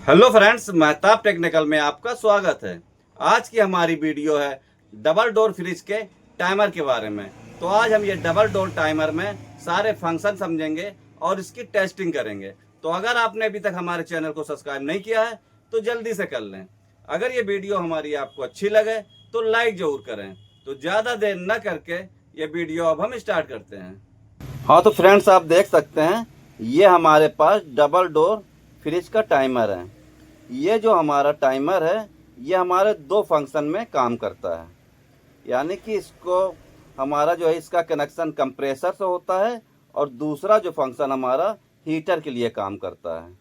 Hello friends, Mahtab technical में आपका स्वागत है। आज की हमारी वीडियो है डबल डोर फ्रिज के टाइमर के बारे में। तो आज हम ये डबल डोर टाइमर में सारे फंक्शन समझेंगे और इसकी टेस्टिंग करेंगे। तो अगर आपने अभी तक हमारे चैनल को सब्सक्राइब नहीं किया है तो जल्दी से कर लें। अगर ये वीडियो हमारी आपको अच्छी लगे तो लाइक जरूर करें। तो ज़्यादा देर न करके ये वीडियो अब हम स्टार्ट करते हैं। हाँ तो फ्रेंड्स, आप देख सकते हैं ये हमारे पास डबल डोर फ्रिज का टाइमर है। ये जो हमारा टाइमर है ये हमारे दो फंक्शन में काम करता है। यानी कि इसको हमारा जो है इसका कनेक्शन कंप्रेसर से होता है और दूसरा जो फंक्शन हमारा हीटर के लिए काम करता है।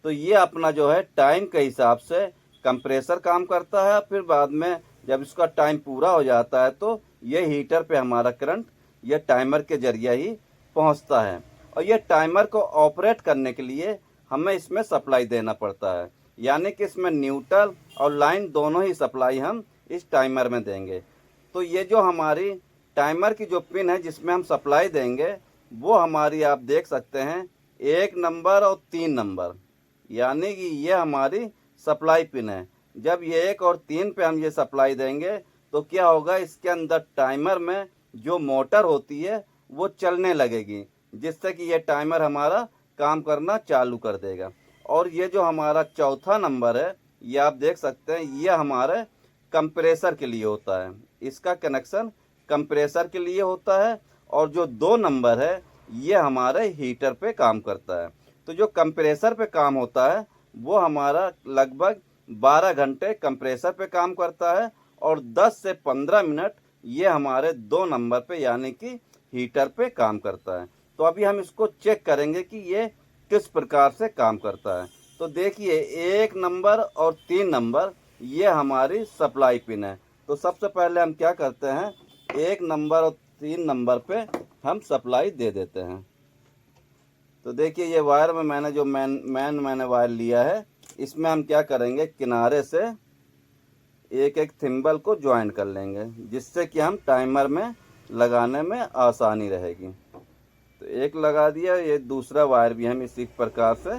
तो ये अपना जो है टाइम के हिसाब से कंप्रेसर काम करता है, फिर बाद में जब इसका टाइम पूरा हो जाता है तो ये हीटर पे हमारा करंट ये टाइमर के जरिए ही पहुंचता है। और ये टाइमर को ऑपरेट करने के लिए हमें इसमें सप्लाई देना पड़ता है। यानी कि इसमें न्यूट्रल और लाइन दोनों ही सप्लाई हम इस टाइमर में देंगे। तो ये जो हमारी टाइमर की जो पिन है जिसमें हम सप्लाई देंगे वो हमारी आप देख सकते हैं 1 नंबर और 3 नंबर। यानी कि ये हमारी सप्लाई पिन है। जब ये 1 और 3 पे हम ये सप्लाई देंगे तो क्या होगा, इसके अंदर टाइमर में जो मोटर होती है वो चलने लगेगी, जिससे कि ये टाइमर हमारा काम करना चालू कर देगा। और ये जो हमारा चौथा नंबर है ये आप देख सकते हैं ये हमारे कंप्रेसर के लिए होता है। इसका कनेक्शन कंप्रेसर के लिए होता है। और जो 2 नंबर है ये हमारे हीटर पे काम करता है। तो जो कंप्रेसर पे काम होता है वो हमारा लगभग 12 घंटे कंप्रेसर पे काम करता है और 10 से 15 मिनट ये हमारे 2 नंबर पे यानी कि हीटर पे काम करता है। तो अभी हम इसको चेक करेंगे कि ये किस प्रकार से काम करता है। तो देखिए 1 नंबर और 3 नंबर ये हमारी सप्लाई पिन है। तो सबसे पहले हम क्या करते हैं, 1 नंबर और 3 नंबर पे हम सप्लाई दे देते हैं। तो देखिए ये वायर में मैंने जो मैंने वायर लिया है इसमें हम क्या करेंगे, किनारे से एक एक थिम्बल को ज्वाइन कर लेंगे, जिससे कि हम टाइमर में लगाने में आसानी रहेगी। तो एक लगा दिया, ये दूसरा वायर भी हम इसी प्रकार से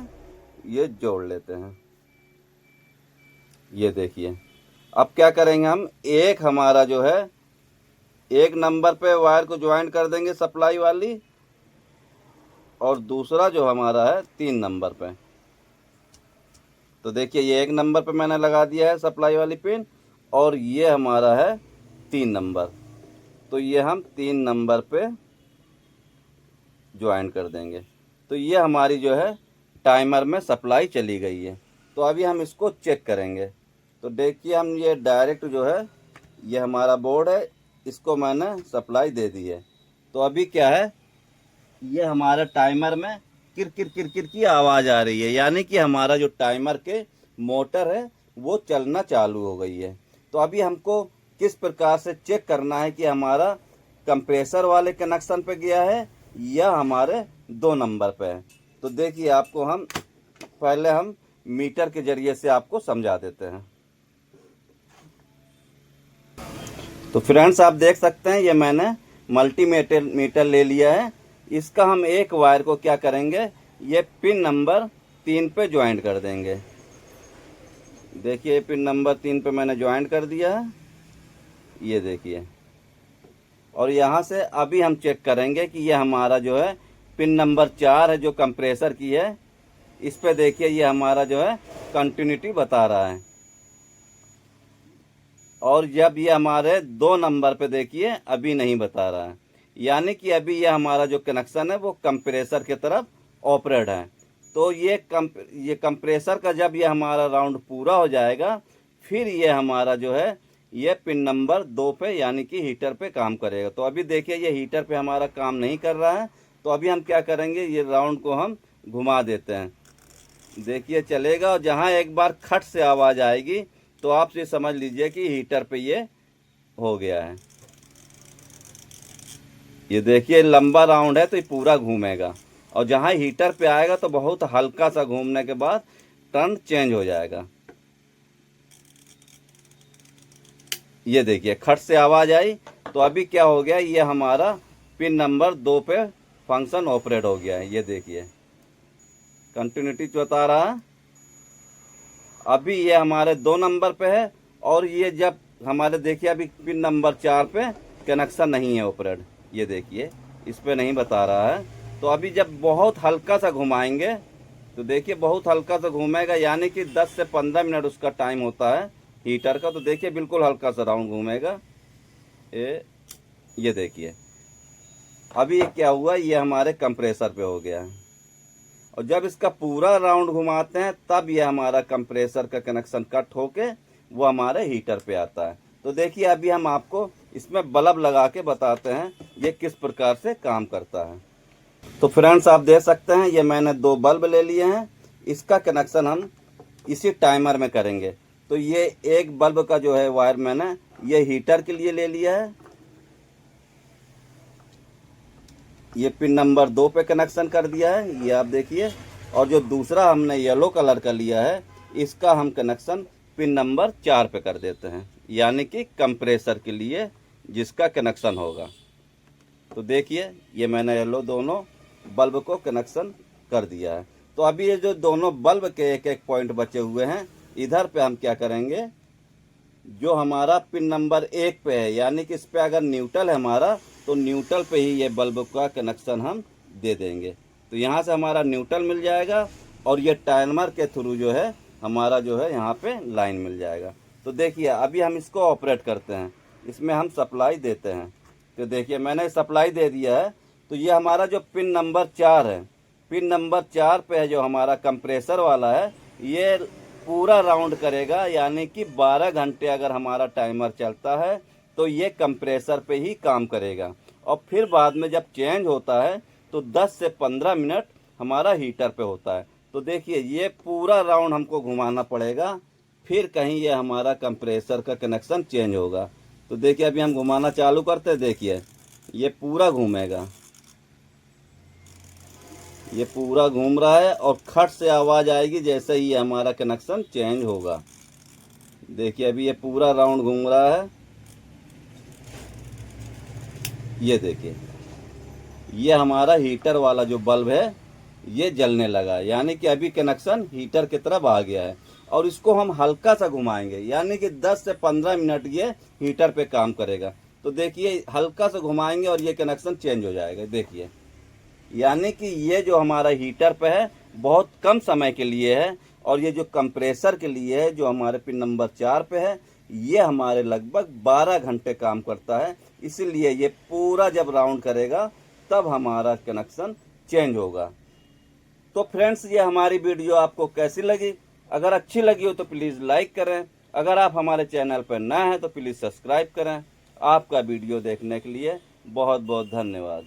ये जोड़ लेते हैं। ये देखिए अब क्या करेंगे, हम एक हमारा जो है 1 नंबर पे वायर को ज्वाइन कर देंगे सप्लाई वाली, और दूसरा जो हमारा है 3 नंबर पे। तो देखिए ये 1 नंबर पे मैंने लगा दिया है सप्लाई वाली पिन और ये हमारा है 3 नंबर। तो ये हम 3 नंबर पे ज्वाइन कर देंगे। तो ये हमारी जो है टाइमर में सप्लाई चली गई है। तो अभी हम इसको चेक करेंगे। तो देखिए हम ये डायरेक्ट जो है ये हमारा बोर्ड है, इसको मैंने सप्लाई दे दी है। तो अभी क्या है, ये हमारे टाइमर में किर किर किर किर की आवाज़ आ रही है। यानी कि हमारा जो टाइमर के मोटर है वो चलना चालू हो गई है। तो अभी हमको किस प्रकार से चेक करना है कि हमारा कंप्रेसर वाले कनेक्शन पे गया है या हमारे 2 नंबर पे है। तो देखिए आपको हम पहले हम मीटर के जरिए से आपको समझा देते हैं। तो फ्रेंड्स आप देख सकते हैं ये मैंने मल्टीमीटर मीटर ले लिया है। इसका हम एक वायर को क्या करेंगे, ये पिन नंबर 3 पे ज्वाइंट कर देंगे। देखिए पिन नंबर 3 पे मैंने ज्वाइंट कर दिया है, ये देखिए। और यहाँ से अभी हम चेक करेंगे कि ये हमारा जो है पिन नंबर 4 है जो कंप्रेसर की है, इस पे देखिए ये हमारा जो है कंटिन्यूटी बता रहा है। और जब ये हमारे 2 नंबर पे देखिए अभी नहीं बता रहा है। यानी कि अभी ये हमारा जो कनेक्शन है वो कंप्रेसर की तरफ ऑपरेट है। तो ये कंप्रेसर का जब ये हमारा राउंड पूरा हो जाएगा फिर ये हमारा जो है ये पिन नंबर 2 पे यानी कि हीटर पे काम करेगा। तो अभी देखिए ये हीटर पे हमारा काम नहीं कर रहा है। तो अभी हम क्या करेंगे, ये राउंड को हम घुमा देते हैं। देखिए चलेगा, और जहाँ एक बार खट से आवाज़ आएगी तो आप ये समझ लीजिए कि हीटर पे ये हो गया है। ये देखिए लंबा राउंड है तो ये पूरा घूमेगा, और जहाँ हीटर पे आएगा तो बहुत हल्का सा घूमने के बाद टर्न चेंज हो जाएगा। ये देखिए खट से आवाज़ आई तो अभी क्या हो गया, ये हमारा पिन नंबर 2 पे फंक्शन ऑपरेट हो गया है। ये देखिए कंटिन्यूटी बता रहा है। अभी ये हमारे 2 नंबर पे है, और ये जब हमारे देखिए अभी पिन नंबर 4 पे कनेक्शन नहीं है ऑपरेट, ये देखिए इस पे नहीं बता रहा है। तो अभी जब बहुत हल्का सा घुमाएंगे तो देखिए बहुत हल्का सा घूमेगा, यानी कि 10 से 15 मिनट उसका टाइम होता है हीटर का। तो देखिए बिल्कुल हल्का सा राउंड घूमेगा। ये देखिए अभी ये क्या हुआ, ये हमारे कंप्रेसर पे हो गया है। और जब इसका पूरा राउंड घुमाते हैं तब ये हमारा कंप्रेसर का कनेक्शन कट होके वो हमारे हीटर पे आता है। तो देखिए अभी हम आपको इसमें बल्ब लगा के बताते हैं ये किस प्रकार से काम करता है। तो फ्रेंड्स आप देख सकते हैं ये मैंने 2 बल्ब ले लिए हैं, इसका कनेक्शन हम इसी टाइमर में करेंगे। तो ये एक बल्ब का जो है वायर मैंने ये हीटर के लिए ले लिया है, ये पिन नंबर 2 पे कनेक्शन कर दिया है, ये आप देखिए। और जो दूसरा हमने येलो कलर का लिया है इसका हम कनेक्शन पिन नंबर 4 पे कर देते हैं, यानी कि कंप्रेसर के लिए जिसका कनेक्शन होगा। तो देखिए ये मैंने येलो दोनों बल्ब को कनेक्शन कर दिया है। तो अभी ये जो दोनों बल्ब के एक एक पॉइंट बचे हुए हैं, इधर पे हम क्या करेंगे, जो हमारा पिन नंबर 1 पे है, यानी कि इस पे अगर न्यूट्रल है हमारा, तो न्यूट्रल पे ही ये बल्ब का कनेक्शन हम दे देंगे। तो यहाँ से हमारा न्यूट्रल मिल जाएगा और ये टाइमर के थ्रू जो है हमारा जो है यहाँ पे लाइन मिल जाएगा। तो देखिए अभी हम इसको ऑपरेट करते हैं, इसमें हम सप्लाई देते हैं। तो देखिए मैंने सप्लाई दे दिया है। तो ये हमारा जो पिन नंबर 4 है, पिन नंबर 4 पे है जो हमारा कंप्रेसर वाला है, ये पूरा राउंड करेगा, यानी कि 12 घंटे अगर हमारा टाइमर चलता है तो ये कंप्रेसर पे ही काम करेगा। और फिर बाद में जब चेंज होता है तो 10 से 15 मिनट हमारा हीटर पे होता है। तो देखिए ये पूरा राउंड हमको घुमाना पड़ेगा, फिर कहीं ये हमारा कंप्रेसर का कनेक्शन चेंज होगा। तो देखिए अभी हम घुमाना चालू करते हैं, देखिए ये पूरा घूमेगा, ये पूरा घूम रहा है और खट से आवाज़ आएगी जैसे ही हमारा कनेक्शन चेंज होगा। देखिए अभी ये पूरा राउंड घूम रहा है, ये देखिए ये हमारा हीटर वाला जो बल्ब है ये जलने लगा, यानी कि अभी कनेक्शन हीटर की तरफ आ गया है। और इसको हम हल्का सा घुमाएंगे, यानी कि 10 से 15 मिनट ये हीटर पे काम करेगा। तो देखिए हल्का सा घुमाएंगे और ये कनेक्शन चेंज हो जाएगा। देखिए यानी कि ये जो हमारा हीटर पे है बहुत कम समय के लिए है, और ये जो कंप्रेसर के लिए है जो हमारे पिन नंबर 4 पे है, ये हमारे लगभग 12 घंटे काम करता है। इसीलिए ये पूरा जब राउंड करेगा तब हमारा कनेक्शन चेंज होगा। तो फ्रेंड्स ये हमारी वीडियो आपको कैसी लगी? अगर अच्छी लगी हो तो प्लीज़ लाइक करें, अगर आप हमारे चैनल पर नए हैं तो प्लीज़ सब्सक्राइब करें। आपका वीडियो देखने के लिए बहुत बहुत धन्यवाद।